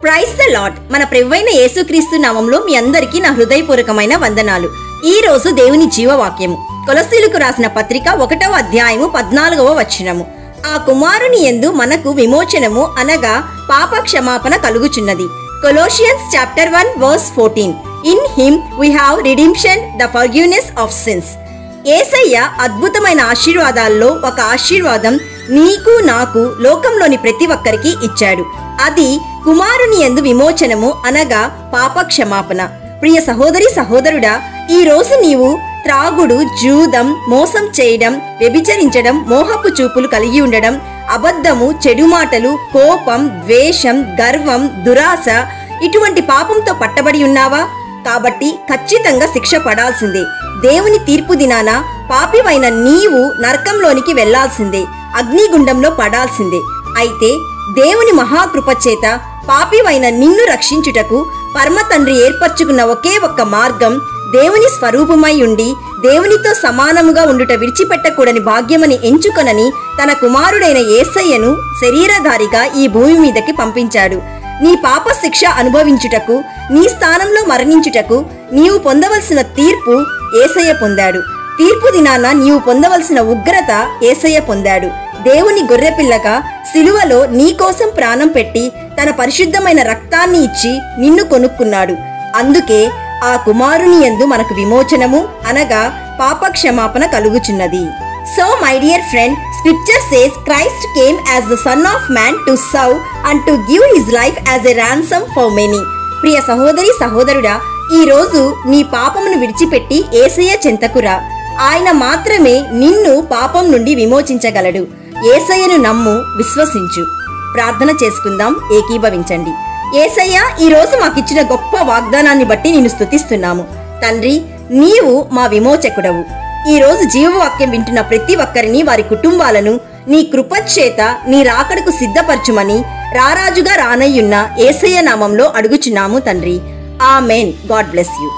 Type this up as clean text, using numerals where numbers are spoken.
Praise the lord. మన ప్రభువైన యేసుక్రీస్తు నామములో మీ అందరికీ నా హృదయపూర్వకమైన వందనాలు. ఈ రోజు దేవుని జీవవాక్యము కొలస్సీలకు రాసిన పత్రిక 1వ అధ్యాయము 14వ వచనము. ఆ కుమారుని యందు మనకు విమోచనము అనగా పాప క్షమాపణ కలుగుచున్నది. Colossians chapter 1 verse 14. In him we have redemption, the forgiveness of sins. Yesayya అద్భుతమైన ఆశీర్వాదాల్లో ఒక ఆశీర్వాదం నీకు నాకు లోకంలోని ప్రతి ఒక్కరికి ఇచ్చాడు. అది కుమారుని యందు విమోచనము అనగా పాప క్షమాపణ. ప్రియ సహోదరి సహోదరుడా, ఈ రోజు నీవు త్రాగుడు, జూదం, మోసం చేయడం, వ్యభిచరించడం, మోహపు చూపులు కలిగి ఉండడం, అబద్ధము, చెడు మాటలు, కోపం, ద్వేషం, గర్వం, దురాశ ఇటువంటి పాపంతో పట్టబడి ఉన్నావా? కాబట్టి ఖచ్చితంగా శిక్ష పడాల్సిందే. దేవుని తీర్పు దినాన పాపివైన నీవు నరకంలోనికి వెళ్లాల్సిందే, అగ్నిగుండంలో పడాల్సిందే. అయితే దేవుని మహాకృప చేత పాపివైన నిన్ను రక్షించుటకు పరమ తండ్రి ఏర్పరచుకున్న ఒకే ఒక్క మార్గం దేవుని స్వరూపమై ఉండి దేవునితో సమానముగా ఉండుట విడిచిపెట్టకూడని భాగ్యమని ఎంచుకొనని తన కుమారుడైన యేసయ్యను శరీరధారిగా ఈ భూమి మీదకి పంపించాడు. నీ పాప శిక్ష అనుభవించుటకు, నీ స్థానంలో మరణించుటకు నీవు పొందవలసిన తీర్పు యేసయ్య పొందాడు. తీర్పు దినాన నీవు పొందవలసిన ఉగ్రత యేసయ్య పొందాడు. దేవుని గొర్రెపిల్లగా సిలువలో నీ కోసం ప్రాణం పెట్టి తన పరిశుద్ధమైన రక్తాన్ని ఇచ్చి నిన్ను కొనుక్కున్నాడు. అందుకే ఆ కుమారుని యందు మనకు విమోచనము అనగా పాప క్షమాపణ కలుగుచున్నది. So my dear friend, scripture says Christ came as the son of man to serve and to give his life as a ransom for many. ప్రియ సహోదరి సహోదరుడా, ఈ రోజు నీ పాపమును విడిచిపెట్టి యేసయ్య చెంతకురా. ఆయన మాత్రమే నిన్ను పాపం నుండి విమోచించగలడు. యేసయ్యను నమ్ము, విశ్వసించు. ప్రార్థన చేసుకుందాం, ఏకీభవించండి. యేసయ్య, ఈ రోజు మాకిచ్చిన గొప్ప వాగ్దానాన్ని బట్టి నిన్ను స్తుతిస్తున్నాము. తండ్రి, నీవు మా విమోచకుడవు. ఈ రోజు జీవవాక్యం వింటున్న ప్రతి ఒక్కరిని, వారి కుటుంబాలను నీ కృపచేత నీ రాకడకు సిద్ధపరచుమని రారాజుగా రానయ్యున్న యేసయ్య నామంలో అడుగుచున్నాము తండ్రి. ఆమెన్. God bless you.